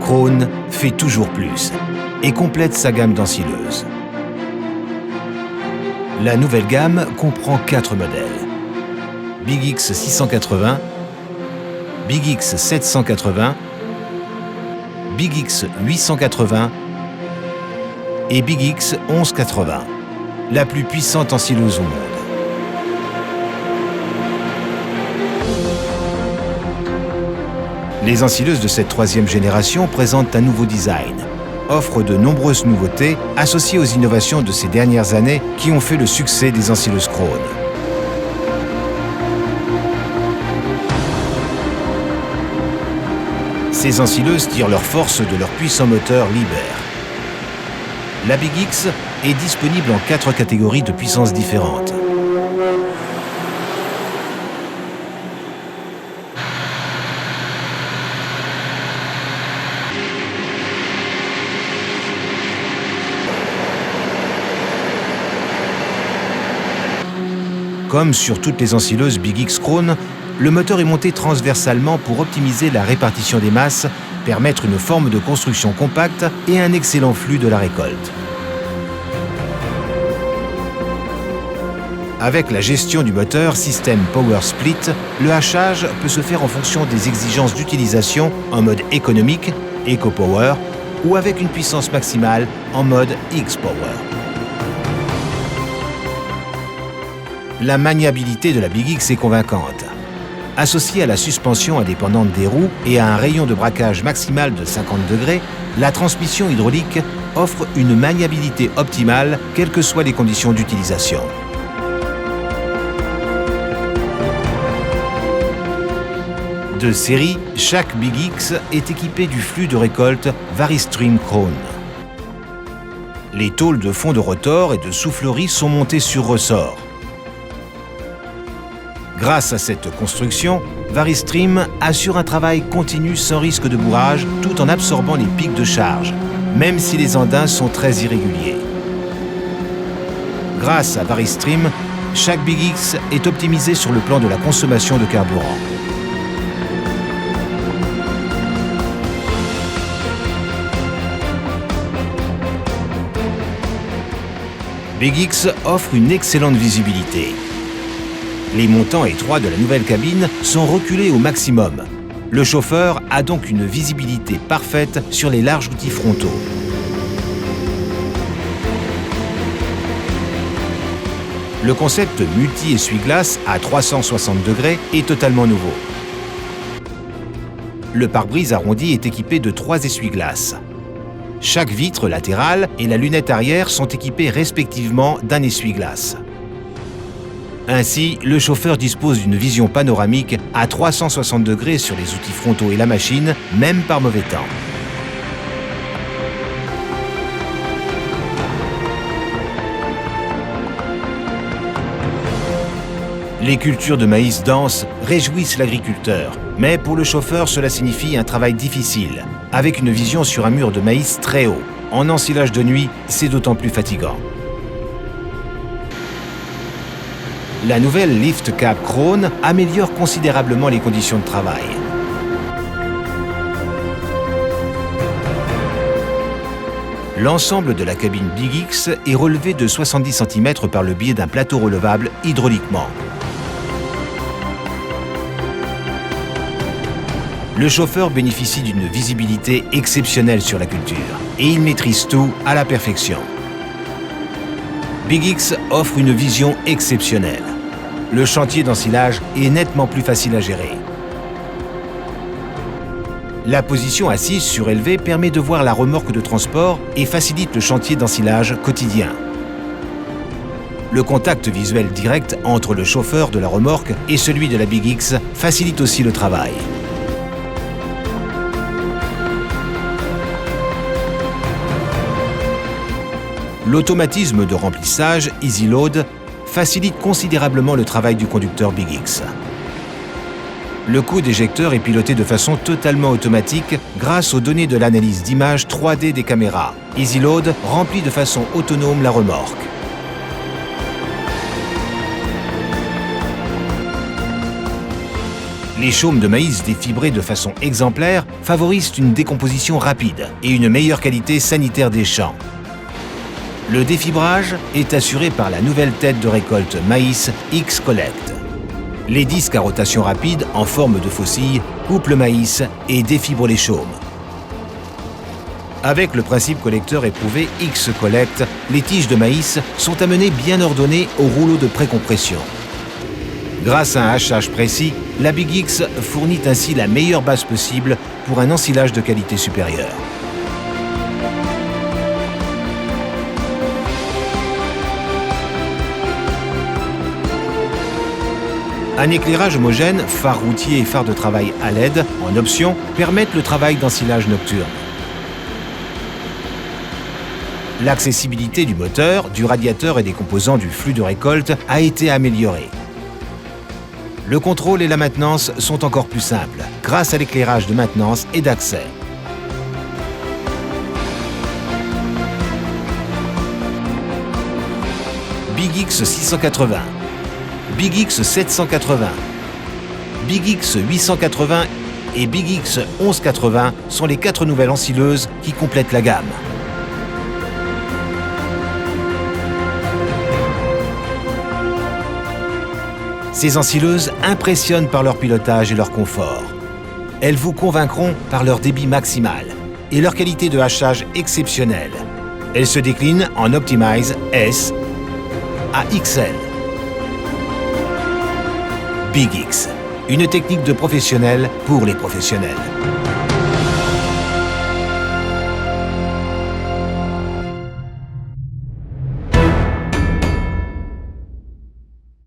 Krone fait toujours plus et complète sa gamme d'ensileuses. La nouvelle gamme comprend 4 modèles. Big X 680, Big X 780, Big X 880 et Big X 1180, la plus puissante ensileuse au monde. Les ensileuses de cette 3e génération présentent un nouveau design, offrent de nombreuses nouveautés associées aux innovations de ces dernières années qui ont fait le succès des ensileuses Krone. Ces ensileuses tirent leur force de leur puissant moteur Liebherr. La Big X est disponible en 4 catégories de puissance différentes. Comme sur toutes les ensileuses Big X Krone, le moteur est monté transversalement pour optimiser la répartition des masses, permettre une forme de construction compacte et un excellent flux de la récolte. Avec la gestion du moteur système Power Split, le hachage peut se faire en fonction des exigences d'utilisation en mode économique, Eco Power, ou avec une puissance maximale en mode X Power. La maniabilité de la Big X est convaincante. Associée à la suspension indépendante des roues et à un rayon de braquage maximal de 50 degrés, la transmission hydraulique offre une maniabilité optimale, quelles que soient les conditions d'utilisation. De série, chaque Big X est équipé du flux de récolte Varistream Krone. Les tôles de fond de rotor et de soufflerie sont montées sur ressort. Grâce à cette construction, Varistream assure un travail continu sans risque de bourrage tout en absorbant les pics de charge, même si les andins sont très irréguliers. Grâce à Varistream, chaque Big X est optimisé sur le plan de la consommation de carburant. Big X offre une excellente visibilité. Les montants étroits de la nouvelle cabine sont reculés au maximum. Le chauffeur a donc une visibilité parfaite sur les larges outils frontaux. Le concept multi-essuie-glace à 360 degrés est totalement nouveau. Le pare-brise arrondi est équipé de 3 essuie-glaces. Chaque vitre latérale et la lunette arrière sont équipées respectivement d'un essuie-glace. Ainsi, le chauffeur dispose d'une vision panoramique à 360 degrés sur les outils frontaux et la machine, même par mauvais temps. Les cultures de maïs denses réjouissent l'agriculteur, mais pour le chauffeur, cela signifie un travail difficile, avec une vision sur un mur de maïs très haut. En ensilage de nuit, c'est d'autant plus fatigant. La nouvelle Lift Cab Krone améliore considérablement les conditions de travail. L'ensemble de la cabine Big X est relevé de 70 cm par le biais d'un plateau relevable hydrauliquement. Le chauffeur bénéficie d'une visibilité exceptionnelle sur la culture et il maîtrise tout à la perfection. Big X offre une vision exceptionnelle. Le chantier d'ensilage est nettement plus facile à gérer. La position assise surélevée permet de voir la remorque de transport et facilite le chantier d'ensilage quotidien. Le contact visuel direct entre le chauffeur de la remorque et celui de la Big X facilite aussi le travail. L'automatisme de remplissage Easy Load facilite considérablement le travail du conducteur Big X. Le coup d'éjecteur est piloté de façon totalement automatique grâce aux données de l'analyse d'images 3D des caméras. Easy Load remplit de façon autonome la remorque. Les chaumes de maïs défibrés de façon exemplaire favorisent une décomposition rapide et une meilleure qualité sanitaire des champs. Le défibrage est assuré par la nouvelle tête de récolte maïs X-Collect. Les disques à rotation rapide en forme de faucille coupent le maïs et défibrent les chaumes. Avec le principe collecteur éprouvé X-Collect, les tiges de maïs sont amenées bien ordonnées au rouleau de précompression. Grâce à un hachage précis, la Big X fournit ainsi la meilleure base possible pour un ensilage de qualité supérieure. Un éclairage homogène, phare routier et phare de travail à LED, en option, permettent le travail d'ensilage nocturne. L'accessibilité du moteur, du radiateur et des composants du flux de récolte a été améliorée. Le contrôle et la maintenance sont encore plus simples, grâce à l'éclairage de maintenance et d'accès. Big X 680, Big X 780, Big X 880 et Big X 1180 sont les 4 nouvelles ensileuses qui complètent la gamme. Ces ensileuses impressionnent par leur pilotage et leur confort. Elles vous convaincront par leur débit maximal et leur qualité de hachage exceptionnelle. Elles se déclinent en Optimize S à XL. Big X, une technique de professionnel pour les professionnels.